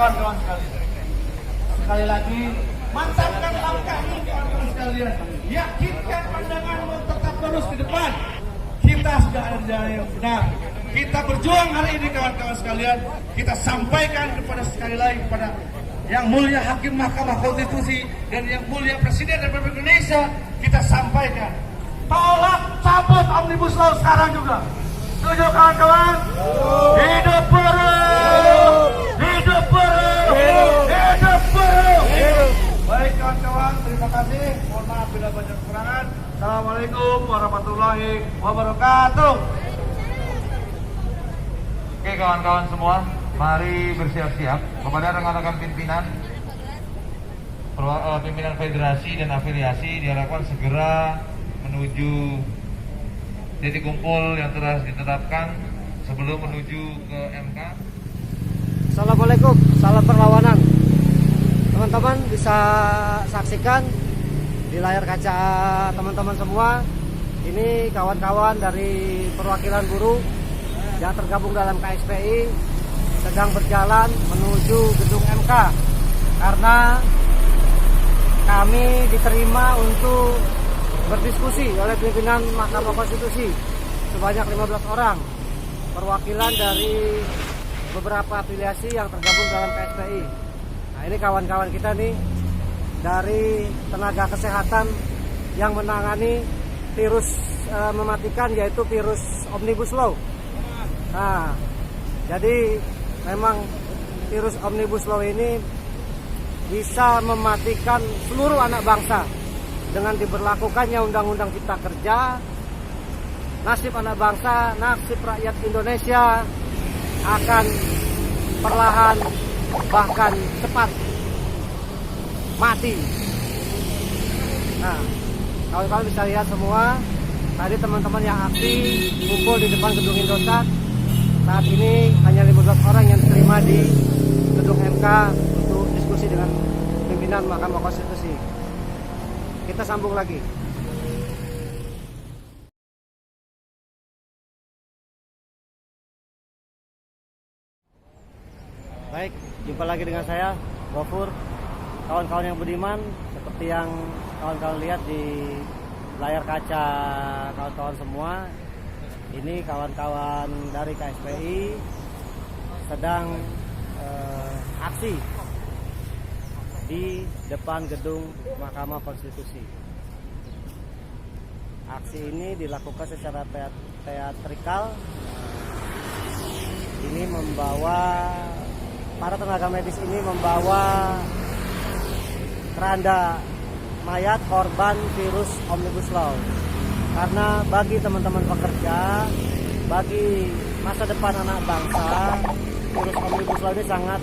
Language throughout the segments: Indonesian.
kawan-kawan sekalian. Sekali lagi, mantapkan langkah ini kawan-kawan sekalian. Yakinkan pandanganmu tetap terus ke depan. Kita sudah ada di jalan yang benar. Kita berjuang hari ini kawan-kawan sekalian. Kita sampaikan kepada sekali lagi kepada yang mulia Hakim Mahkamah Konstitusi dan yang mulia Presiden Republik Indonesia, kita sampaikan tolak cabut Omnibus Law sekarang juga. Setuju kawan-kawan? Hidup buruh! Hidup buruh! Hidup buruh! Baik kawan-kawan, terima kasih. Mohon maaf bila banyak kekurangan. Assalamualaikum warahmatullahi wabarakatuh. Oke kawan-kawan semua, mari bersiap-siap kepada rekan-rekan pimpinan federasi dan afiliasi diharapkan segera menuju titik kumpul yang telah ditetapkan sebelum menuju ke MK. Assalamualaikum, salam perlawanan. Teman-teman bisa saksikan di layar kaca teman-teman semua. Ini kawan-kawan dari perwakilan buruh yang tergabung dalam KSPI sedang berjalan menuju gedung MK karena kami diterima untuk berdiskusi oleh pimpinan Mahkamah Konstitusi sebanyak 15 orang perwakilan dari beberapa afiliasi yang tergabung dalam KSPI. Nah, ini kawan-kawan kita nih dari tenaga kesehatan yang menangani virus mematikan, yaitu virus Omnibus Law. Nah, jadi memang virus Omnibus Law ini bisa mematikan seluruh anak bangsa. Dengan diberlakukannya Undang-Undang Cipta Kerja, nasib anak bangsa, nasib rakyat Indonesia akan perlahan bahkan cepat mati. Nah, kawan-kawan bisa lihat semua, tadi teman-teman yang aksi kumpul di depan gedung Indosat. Saat ini hanya 15 orang yang diterima di gedung MK untuk diskusi dengan pimpinan Mahkamah Konstitusi. Kita sambung lagi. Baik, jumpa lagi dengan saya, Gofur. Kawan-kawan yang budiman, seperti yang kawan-kawan lihat di layar kaca kawan-kawan semua, ini kawan-kawan dari KSPI sedang aksi di depan gedung Mahkamah Konstitusi. Aksi ini dilakukan secara teatrikal. Ini membawa para tenaga medis ini membawa keranda mayat korban virus Omnibus Law. Karena bagi teman-teman pekerja, bagi masa depan anak bangsa, virus Omnibus Law ini sangat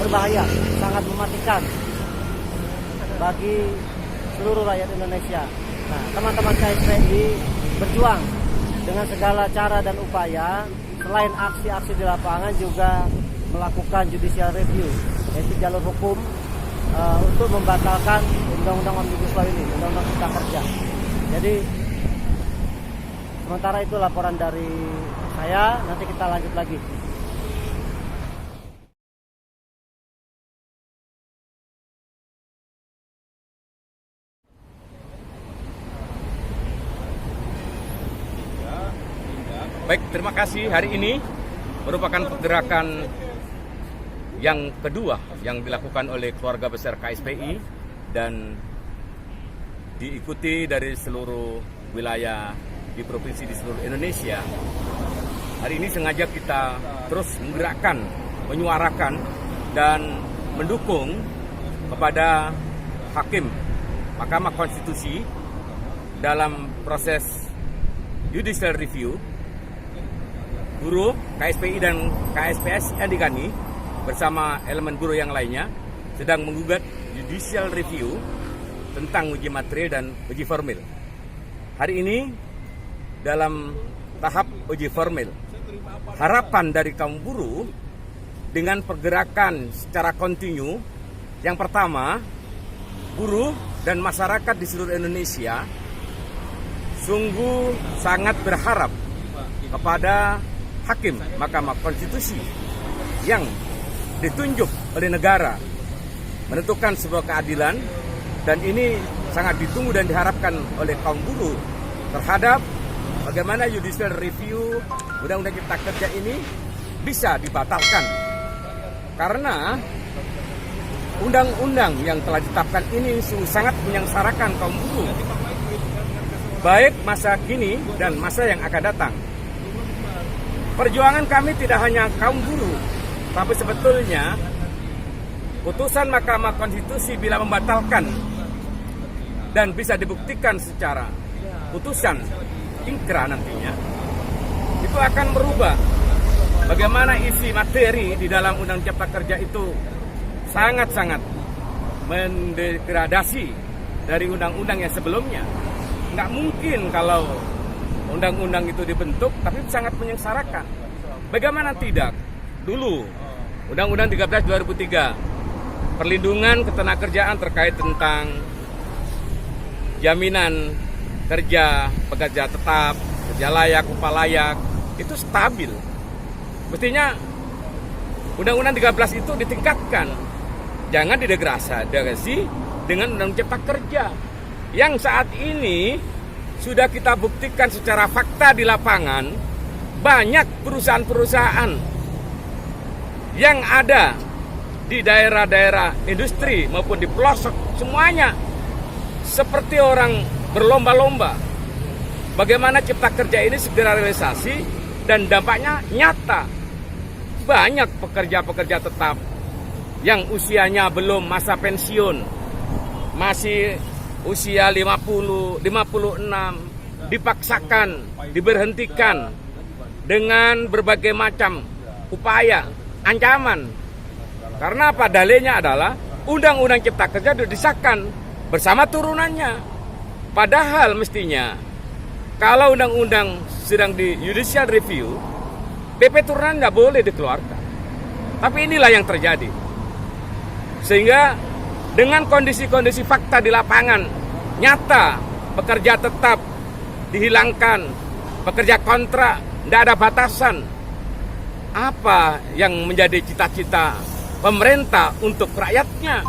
berbahaya, sangat mematikan bagi seluruh rakyat Indonesia. Nah, teman-teman KSPI berjuang dengan segala cara dan upaya, selain aksi-aksi di lapangan juga melakukan judicial review, yaitu jalur hukum untuk membatalkan Undang-Undang Omnibus Law ini, Undang-Undang Cipta Kerja. Jadi sementara itu laporan dari saya, nanti kita lanjut lagi. Baik, terima kasih. Hari ini merupakan pergerakan yang kedua yang dilakukan oleh keluarga besar KSPI dan diikuti dari seluruh wilayah di provinsi di seluruh Indonesia. Hari ini sengaja kita terus menggerakkan, menyuarakan dan mendukung kepada Hakim Mahkamah Konstitusi dalam proses judicial review. Buruh, KSPI dan KSPS Andikani bersama elemen buruh yang lainnya sedang menggugat judicial review tentang uji material dan uji formil. Hari ini dalam tahap uji formil. Harapan dari kaum buruh dengan pergerakan secara kontinu, yang pertama, buruh dan masyarakat di seluruh Indonesia sungguh sangat berharap kepada Hakim Mahkamah Konstitusi yang ditunjuk oleh negara menentukan sebuah keadilan, dan ini sangat ditunggu dan diharapkan oleh kaum buruh terhadap bagaimana judicial review Undang-Undang Cipta Kerja ini bisa dibatalkan. Karena undang-undang yang telah ditetapkan ini sungguh sangat menyengsarakan kaum buruh, baik masa kini dan masa yang akan datang. Perjuangan kami tidak hanya kaum buruh, tapi sebetulnya putusan Mahkamah Konstitusi bila membatalkan dan bisa dibuktikan secara putusan ingkrah nantinya, itu akan merubah bagaimana isi materi di dalam Undang Cipta Kerja itu sangat-sangat mendegradasi dari undang-undang yang sebelumnya. Nggak mungkin kalau undang-undang itu dibentuk, tapi sangat menyengsarakan. Bagaimana tidak? Dulu, Undang-Undang 13 2003, perlindungan ketenagakerjaan terkait tentang jaminan kerja, pekerja tetap, kerja layak, upah layak, itu stabil. Mestinya Undang-Undang 13 itu ditingkatkan. Jangan didegradasi dengan Undang-Undang Cipta Kerja yang saat ini sudah kita buktikan secara fakta di lapangan. Banyak perusahaan-perusahaan yang ada di daerah-daerah industri maupun di pelosok, semuanya seperti orang berlomba-lomba bagaimana Cipta Kerja ini segera realisasi, dan dampaknya nyata. Banyak pekerja-pekerja tetap yang usianya belum masa pensiun, masih usia 50, 56, dipaksakan, diberhentikan dengan berbagai macam upaya, ancaman. Karena apa? Dalilnya adalah Undang-Undang Cipta Kerja sudah disahkan bersama turunannya. Padahal mestinya kalau undang-undang sedang di judicial review, PP turunan nggak boleh dikeluarkan. Tapi inilah yang terjadi. Sehingga dengan kondisi-kondisi fakta di lapangan, nyata pekerja tetap dihilangkan, pekerja kontrak, tidak ada batasan. Apa yang menjadi cita-cita pemerintah untuk rakyatnya?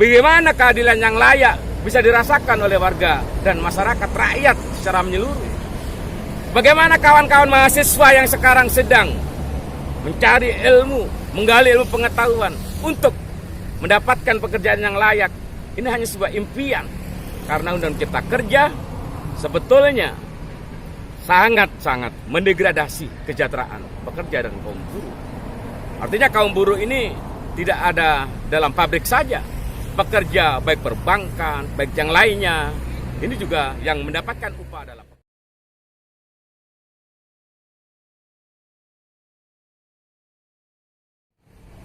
Bagaimana keadilan yang layak bisa dirasakan oleh warga dan masyarakat, rakyat secara menyeluruh? Bagaimana kawan-kawan mahasiswa yang sekarang sedang mencari ilmu, menggali ilmu pengetahuan untuk mendapatkan pekerjaan yang layak? Ini hanya sebuah impian. Karena Undang-Undang Cipta Kerja sebetulnya sangat-sangat mendegradasi kesejahteraan pekerja dan kaum buruh. Artinya kaum buruh ini tidak ada dalam pabrik saja. Pekerja baik perbankan, baik yang lainnya, ini juga yang mendapatkan upah dalam.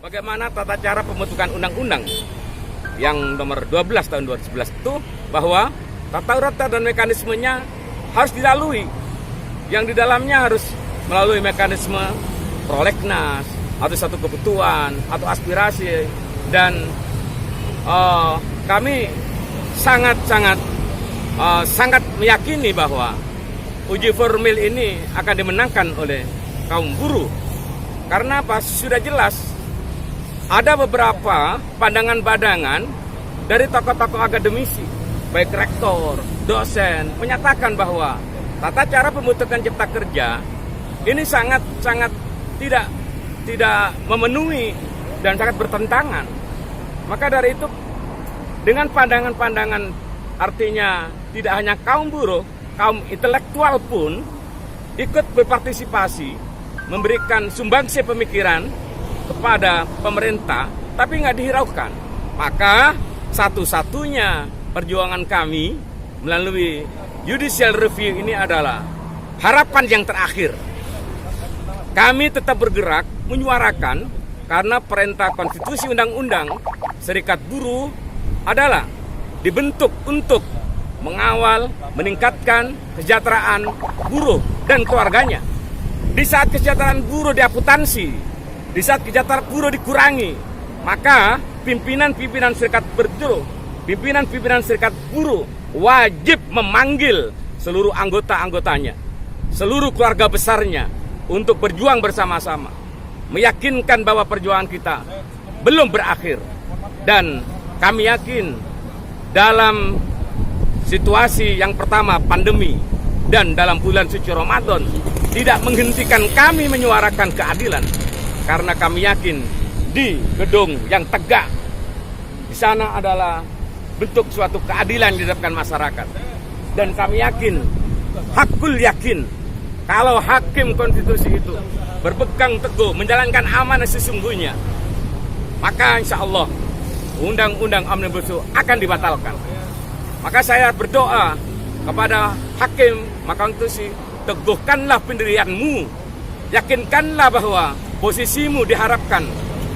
Bagaimana tata cara pembentukan undang-undang yang nomor 12 tahun 2011 itu, bahwa tata urat dan mekanismenya harus dilalui. Yang di dalamnya harus melalui mekanisme prolegnas atau satu kebutuhan atau aspirasi, dan kami sangat meyakini bahwa uji formil ini akan dimenangkan oleh kaum buruh. Karena apa? Sudah jelas ada beberapa pandangan-pandangan dari tokoh-tokoh akademisi, baik rektor, dosen, menyatakan bahwa tata cara pembentukan Cipta Kerja ini sangat tidak memenuhi dan sangat bertentangan. Maka dari itu, dengan pandangan-pandangan, artinya tidak hanya kaum buruh, kaum intelektual pun ikut berpartisipasi, memberikan sumbangsi pemikiran kepada pemerintah, tapi nggak dihiraukan. Maka satu-satunya perjuangan kami melalui judicial review ini adalah harapan yang terakhir. Kami tetap bergerak menyuarakan, karena perintah konstitusi undang-undang Serikat Buruh adalah dibentuk untuk mengawal, meningkatkan kesejahteraan buruh dan keluarganya. Di saat kesejahteraan buruh diakutansi, di saat kesejahteraan buruh dikurangi, maka pimpinan-pimpinan serikat buruh, pimpinan-pimpinan serikat buruh wajib memanggil seluruh anggota-anggotanya, seluruh keluarga besarnya untuk berjuang bersama-sama. meyakinkan bahwa perjuangan kita belum berakhir. Dan kami yakin dalam situasi yang pertama pandemi dan dalam bulan suci Ramadan tidak menghentikan kami menyuarakan keadilan. Karena kami yakin di gedung yang tegak di sana adalah bentuk suatu keadilan yang didapatkan masyarakat. Dan kami yakin, hakul yakin, kalau hakim konstitusi itu berpegang teguh menjalankan amanah sesungguhnya, maka insya Allah undang-undang Omnibus Law akan dibatalkan. Maka saya berdoa kepada hakim Mahkamah Konstitusi, teguhkanlah pendirianmu, yakinkanlah bahwa posisimu diharapkan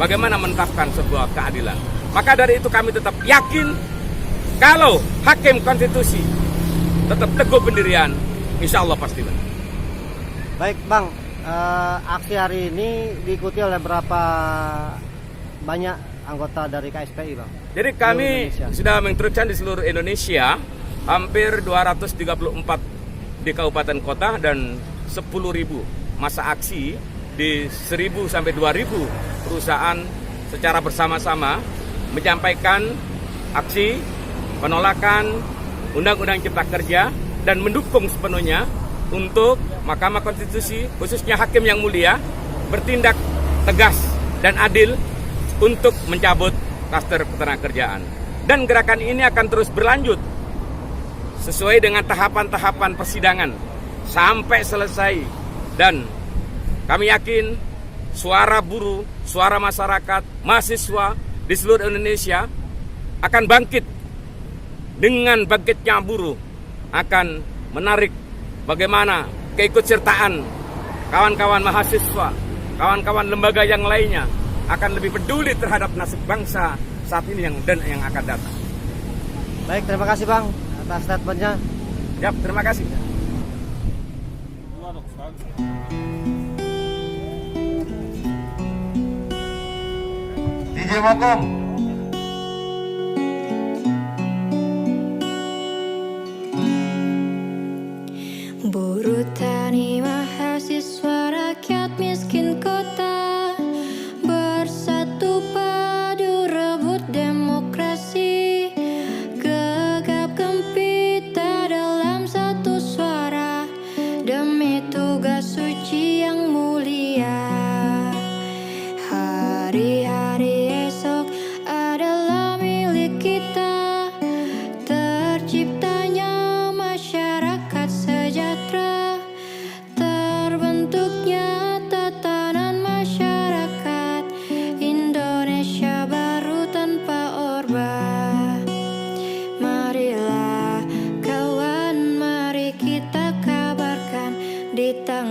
bagaimana menetapkan sebuah keadilan. Maka dari itu kami tetap yakin kalau hakim konstitusi tetap teguh pendirian, insya Allah pasti benar. Baik Bang, aksi hari ini diikuti oleh berapa banyak anggota dari KSPI Bang? Jadi kami sudah menginstruksikan di seluruh Indonesia hampir 234 di kabupaten kota dan 10.000 masa aksi di 1.000 sampai 2.000 perusahaan secara bersama-sama menyampaikan aksi penolakan Undang-Undang Cipta Kerja dan mendukung sepenuhnya untuk Mahkamah Konstitusi khususnya hakim yang mulia bertindak tegas dan adil untuk mencabut Klaster Ketenagakerjaan. Dan gerakan ini akan terus berlanjut sesuai dengan tahapan-tahapan persidangan sampai selesai. Dan kami yakin suara buruh, suara masyarakat, mahasiswa di seluruh Indonesia akan bangkit. Dengan bangkitnya buruh akan menarik bagaimana keikutsertaan kawan-kawan mahasiswa, kawan-kawan lembaga yang lainnya akan lebih peduli terhadap nasib bangsa saat ini yang akan datang. Baik, terima kasih Bang atas statementnya. Ya, terima kasih. DJ Mokom. Buruh tani mahasiswa rakyat miskin kota bersatu padu rebut demokrasi, gegap gempita dalam satu suara demi tugas suci yang mulia. Hari-hari esok adalah milik kita, terciptanya masyarakat sejahtera, terbentuknya tatanan masyarakat Indonesia baru tanpa Orba. Marilah kawan, mari kita kabarkan di tangan